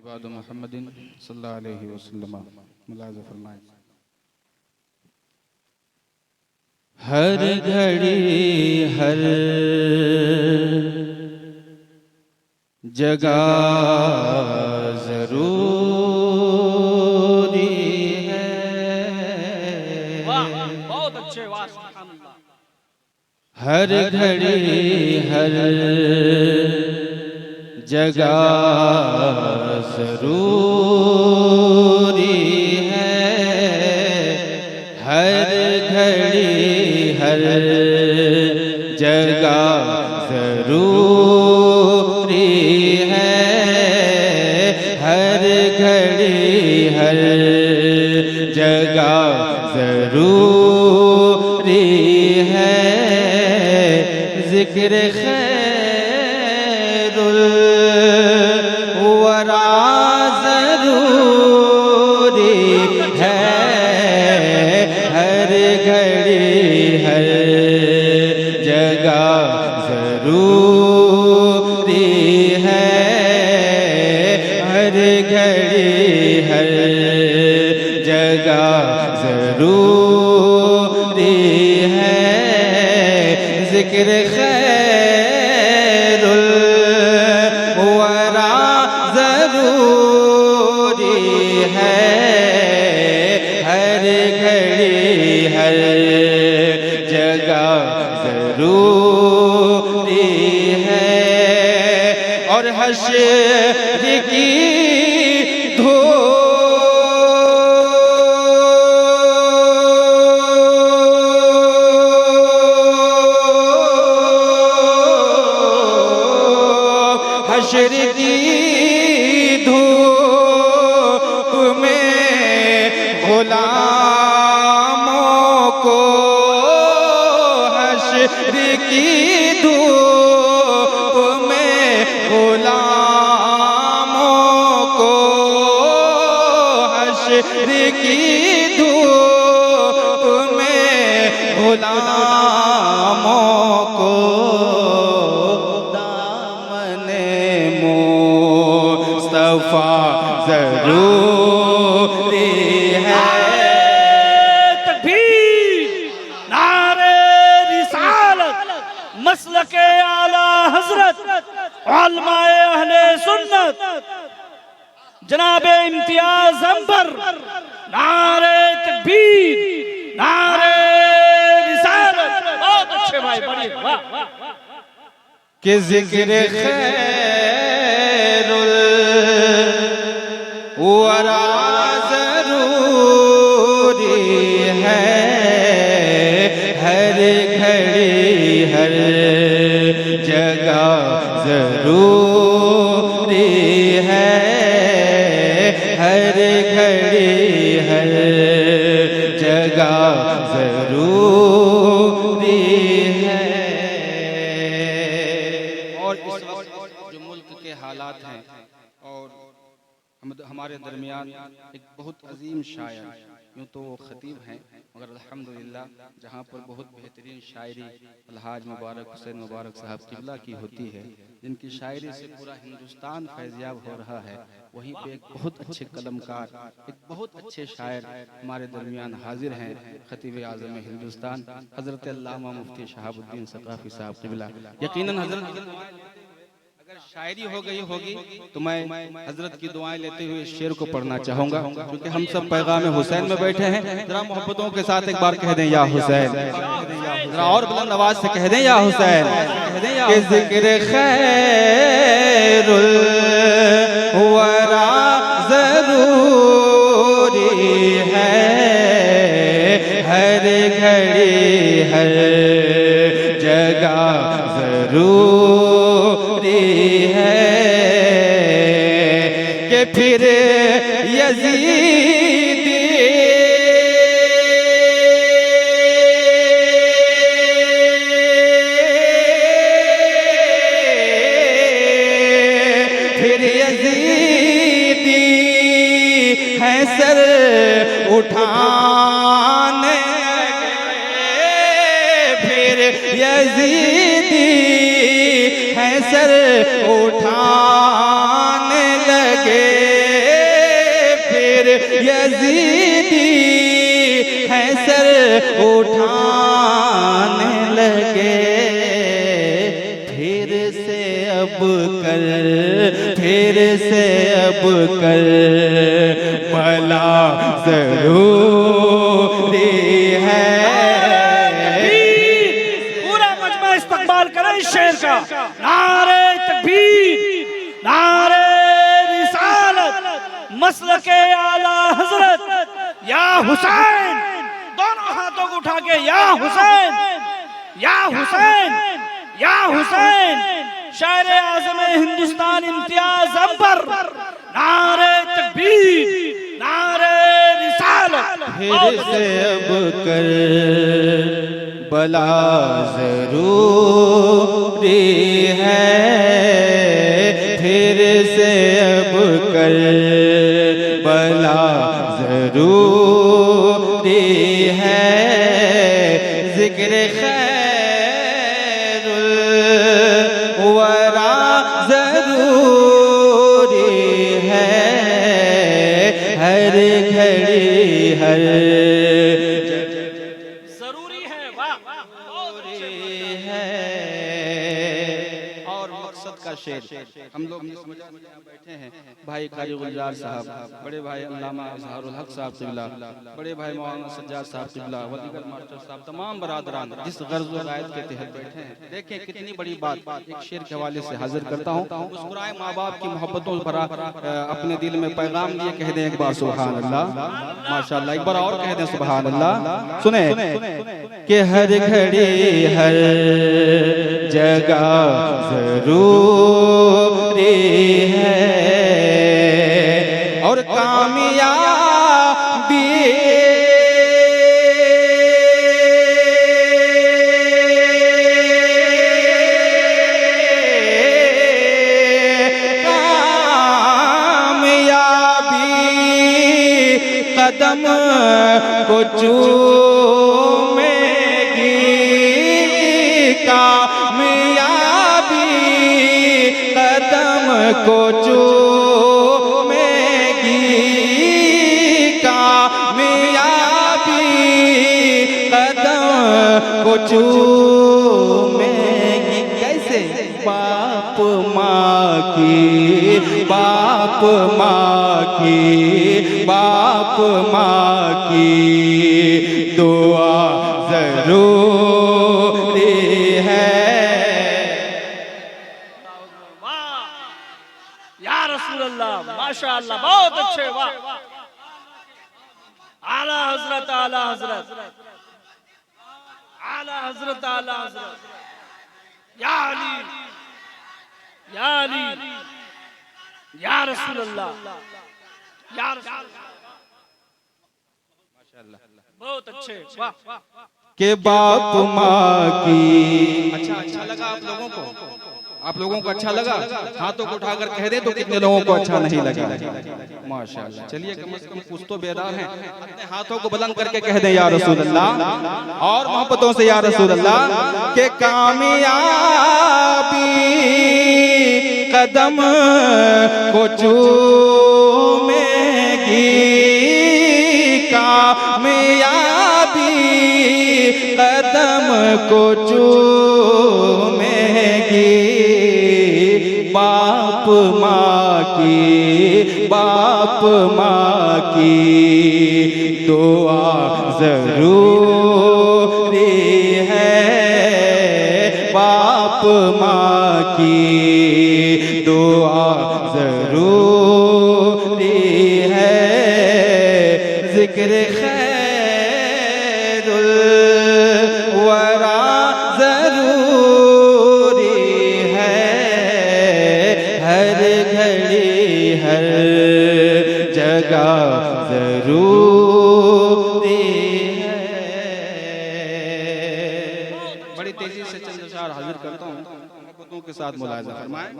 इबाद मुहम्मदिन सल्लल्लाहु अलैहि वसल्लम मुलाज़ा फरमाए। हर घड़ी हर जगह जरूरी है। वाह, बहुत अच्छे, वाह सुभान अल्लाह। हर घड़ी हर जगह जरूरी है। हर घड़ी हर जगह जरूरी है। हर घड़ी हर जगह जरूरी है। जिक्र खैरुल वरा जरूरी है। हर घड़ी हर जगह जरूरी है। हर घड़ी हर जगह जरूरी है। जिक्र खैरुल वरा जरूरी है। हर घड़ी हर जगह जरूरी है। और हश्र की हश्र की धूप में गुलामों को, हश्र की धूप में गुलामों को, हश्र की धूप में गुलामों को मुस्तफा जरूरी है। तकबीर, नारे रिसालत, मसलके आला हजरत, उलमाए अहले सुन्नत, जनाबे इम्तियाज अंबर, नारे तकबीर, नारे रिसालत। बहुत अच्छे भाई, बढ़िया, वाह वाह। कि जिक्र खैरुल वरा जरूरी है। हर घड़ी हर जगह जरूरी है। हर घड़ी हर जगह जरूरी है। और इस वक्त जो मुल्क के हालात हैं और हमारे दरमियान एक बहुत अजीम शायर, यूँ तो वो खतीब हैं मगर अल्हम्दुलिल्लाह जहाँ पर बहुत बेहतरीन शायरी अलहाज मुबारक हुसैन मुबारक साहब किबला की होती है, जिनकी शायरी से पूरा हिंदुस्तान फैज़याब हो रहा है, वहीं पे एक बहुत अच्छे कलमकार, एक बहुत अच्छे शायर हमारे दरमियान हाजिर हैं। खतीब आज़म हिंदुस्तान हज़रत अल्लामा मुफ्ती शहाबुद्दीन सक़ाफ़ी साहब किबला। यकीनन हज़रत अगर शायरी हो गई होगी तो मैं हजरत की दुआएं लेते हुए इस शेर को पढ़ना चाहूंगा, क्योंकि हम सब पैगाम हुसैन में बैठे हैं। जरा मोहब्बतों के साथ एक बार कह दें या हुसैन, जरा और बुलंद आवाज से कह दें या हुसैन। कि जिक्र खैरुल वरा जरूरी है। हर घड़ी हर जगह जरूरी है। कि फिर यजीदी है सर उठाने लगे। फिर यजीदी है सर उठाने लगे। यजीदी है सर उठाने लगे। फिर से अब कर, फिर से अब कर, भला जरूरी है। पूरा मजमा इस्तकबाल करें इस शेर का। नारे तकबीर, नारे रिसालत, मसलके आला हजरत या हुसैन। दोनों हाथों को उठा के या हुसैन, या हुसैन, या हुसैन। शायर आज़म हिंदुस्तान इम्तियाज अकबर। नारे तकबीर, नारे रिसालत। फिर से अब कर, भला जरूरी है। फिर से अब कर, भला जरूरी है। जिक्र खैरुल वरा जरूरी है। हर घड़ी हर जरूरी है। वाह, बहुत अच्छे। है। और मकसद का शेर हम लोग इस मजलिस में यहाँ बैठे हैं। भाई कारी गुलजार साहब, बड़े भाई अल्लामा अज़हरुल हक साहब क़िबला, बड़े भाई मौलाना सज्जाद साहब क़िबला, वदीगर मास्टर साहब, तमाम बरादरान जिस गर्ज़ व गायत के तहत बैठे हैं। देखें कितनी बड़ी बात एक शेर के हवाले से हाजिर करता हूँ। मुस्कुराए माँ बाप की मोहब्बतों भरा अपने दिल में पैगाम लिए कह दें एक बार सुभान अल्लाह, माशाअल्लाह। एक बार और कह दें सुभान अल्लाह। सुने कि हर घड़ी हर जगह जरूरी है। और कामयाबी कदम को चूमेगी। कामयाबी कदम को चूमेगी। कामयाबी कदम को चूमेगी। कैसे? बाप माँ की, बाप माँ की, बाप माँ की दुआ जरूरी है। वाह या रसूल अल्लाह, माशाअल्लाह, बहुत अच्छे। वाह, आला हजरत, आला हजरत, आला हजरत, आला हजरत। या अली, या अली, या रसूल अल्लाह, या रसूल अल्लाह। बहुत अच्छे। वाह, के बाप माँ की। अच्छा अच्छा लगा आप लोगों को? आप लोगों को अच्छा लगा? हाथों को उठाकर कह दे तो कितने लोगों को अच्छा नहीं लगा? माशाअल्लाह। चलिए कम से कम कुछ तो बेदार हैं। अपने हाथों को बुलंद करके कह दें या रसूल अल्लाह, और मोहब्बतों से या रसूल अल्लाह। के कामयाबी कदम को चूमेगी। कामयाबी कदम को चूमेगी। बाप माँ की, बाप माँ की दुआ जरूरी है। बाप माँ की दुआ जरूरी है। जिक्र खैरुल वरा जरूरी है। हर घड़ी हर जगह जरूरी है। बड़ी तेजी से चंद अशआर हाजिर करता हूँ, मोहब्बतों के साथ मुलाहिजा फरमाएं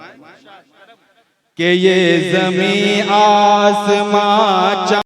कि ये ज़मीं आसमां